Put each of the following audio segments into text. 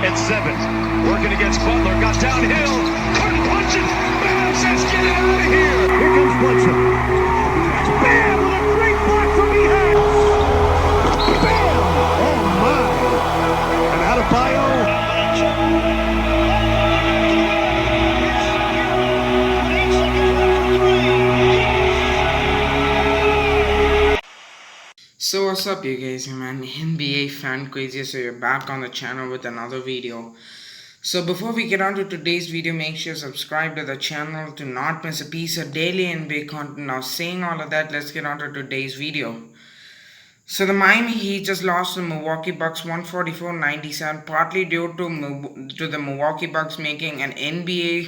at 7. Working against Butler. Got downhill. Couldn't punch it. Bam says, get it out of here. Here comes Bledsoe. Bam with a great block from behind. Bam. Oh, my. And Adebayo. So what's up you guys, man, NBA fan crazy. So you're back on the channel with another video. So before we get on to today's video, make sure to subscribe to the channel to not miss a piece of daily NBA content. Now saying all of that, let's get on to today's video. So the Miami Heat just lost to Milwaukee Bucks 144-97, partly due to the Milwaukee Bucks making an NBA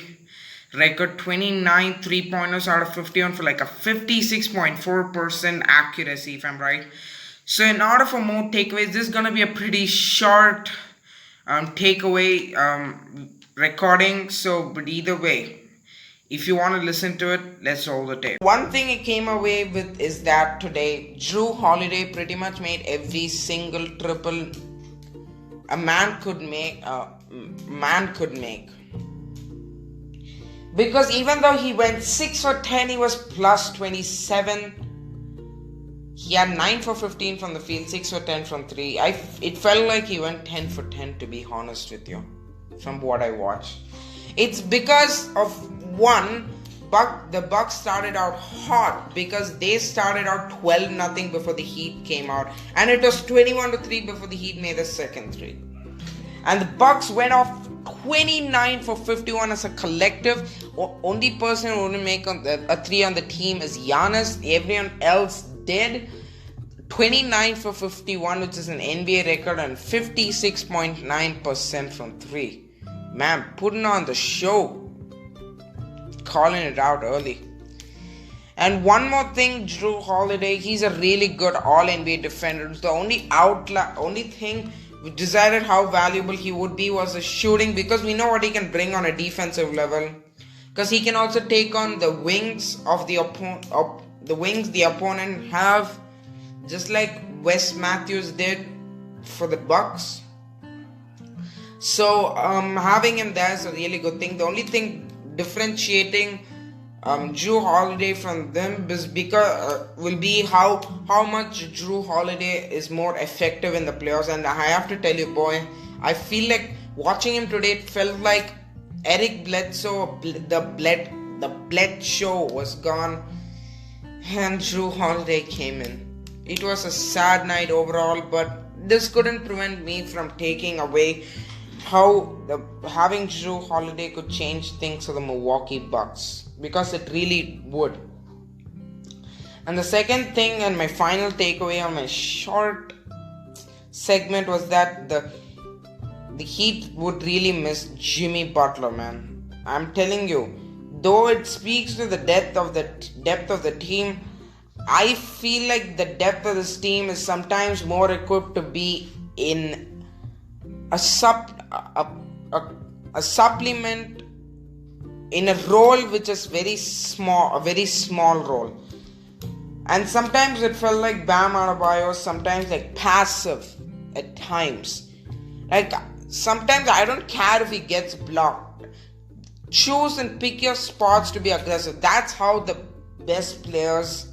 record 29 3-pointers out of 51 for like a 56.4% accuracy, if I'm right. So in order for more takeaways, this is going to be a pretty short takeaway recording. So but either way, if you want to listen to it, let's roll the tape. One thing it came away with is that today Jrue Holiday pretty much made every single triple a man could make. Because even though he went 6 for 10, he was plus 27. He had 9 for 15 from the field, 6 for 10 from 3. It felt like he went 10 for 10, to be honest with you, from what I watched. It's because of one, the Bucks started out hot because they started out 12-0 before the Heat came out, and it was 21-3 before the Heat made the second three. And the Bucks went off 29 for 51 as a collective. Only person who didn't make a 3 on the team is Giannis. Everyone else did. 29 for 51, which is an NBA record, and 56.9% from 3. Man, putting on the show. Calling it out early. And one more thing, Jrue Holiday, he's a really good all-NBA defender. The only thing we decided how valuable he would be was the shooting, because we know what he can bring on a defensive level. Because he can also take on the wings of the opponent have, just like Wes Matthews did for the Bucks. So having him there is a really good thing. The only thing differentiating Jrue Holiday from them is will be how much Jrue Holiday is more effective in the playoffs. And I have to tell you, boy, I feel like watching him today, it felt like Eric Bledsoe, the Bled show was gone, and Jrue Holiday came in. It was a sad night overall, but this couldn't prevent me from taking away how having Jrue Holiday could change things for the Milwaukee Bucks, because it really would. And the second thing, and my final takeaway on my short segment, was that the Heat would really miss Jimmy Butler, man. I'm telling you, though it speaks to the depth of the team, I feel like the depth of this team is sometimes more equipped to be in a supplement in a role which is a very small role. And sometimes it felt like Bam Adebayo, sometimes like passive at times. Like sometimes I don't care if he gets blocked. Choose and pick your spots to be aggressive. That's how the best players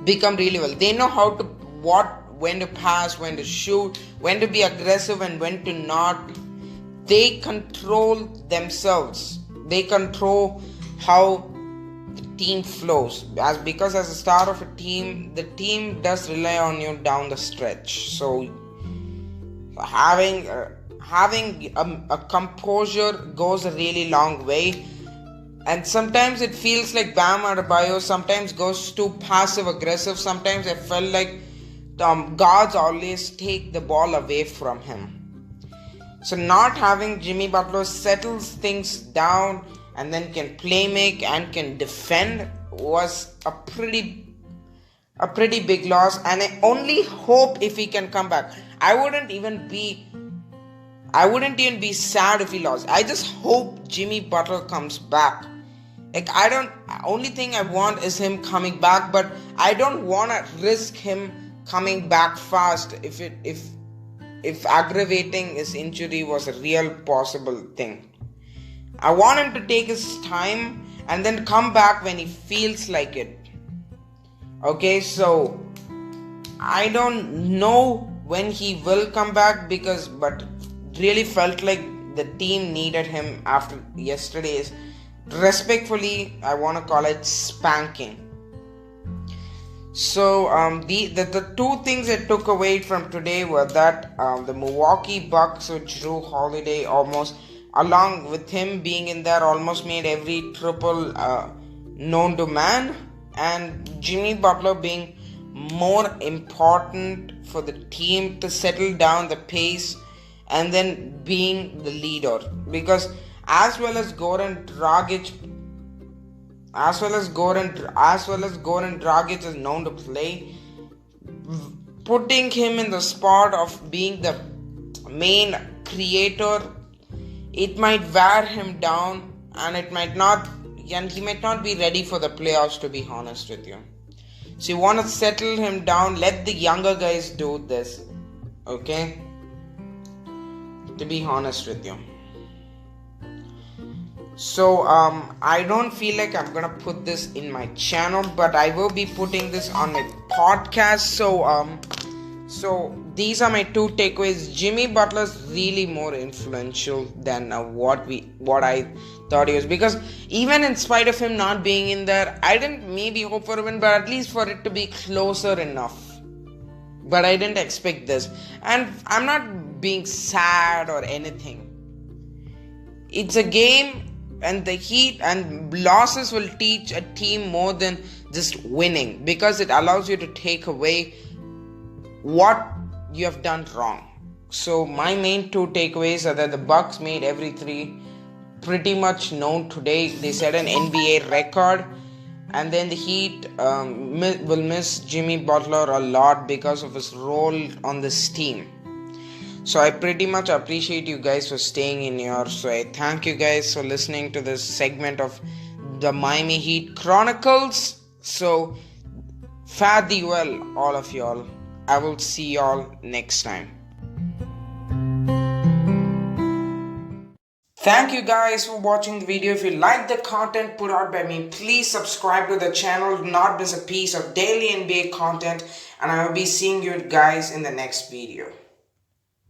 become really well. They know how to when to pass, when to shoot, when to be aggressive and when to not. They control themselves. They control how the team flows. Because as a star of a team, the team does rely on you down the stretch. So having a composure goes a really long way. And sometimes it feels like Bam Adebayo sometimes goes too passive aggressive. Sometimes I felt like guards always take the ball away from him. So not having Jimmy Butler settles things down and then can play make and can defend was a pretty big loss. And I only hope if he can come back. I wouldn't even be sad if he lost. I just hope Jimmy Butler comes back. Like only thing I want is him coming back, but I don't want to risk him coming back fast if if aggravating his injury was a real possible thing. I want him to take his time and then come back when he feels like it. Okay, so I don't know when he will come back but really felt like the team needed him after yesterday's, respectfully, I want to call it spanking. So the two things I took away from today were that the Milwaukee Bucks with Jrue Holiday almost, along with him being in there, almost made every triple known to man, and Jimmy Butler being more important for the team to settle down the pace and then being the leader, because as well as Goran Dragic is known to play, putting him in the spot of being the main creator, it might wear him down, and he might not be ready for the playoffs, to be honest with you. So you want to settle him down, let the younger guys do this, okay? To be honest with you. So I don't feel like I'm gonna put this in my channel, but I will be putting this on my podcast. So these are my two takeaways. Jimmy Butler's really more influential than what I thought he was, because even in spite of him not being in there, I didn't maybe hope for a win, but at least for it to be closer enough. But I didn't expect this, and I'm not being sad or anything. It's a game, and the Heat and losses will teach a team more than just winning, because it allows you to take away what you have done wrong. So my main two takeaways are that the Bucks made every three pretty much known today. They set an NBA record, and then the Heat will miss Jimmy Butler a lot because of his role on this team. So I pretty much appreciate you guys for staying in here. So I thank you guys for listening to this segment of the Miami Heat Chronicles. So fare thee well, all of y'all. I will see y'all next time. Thank you guys for watching the video. If you like the content put out by me, please subscribe to the channel. Do not miss a piece of daily NBA content. And I will be seeing you guys in the next video.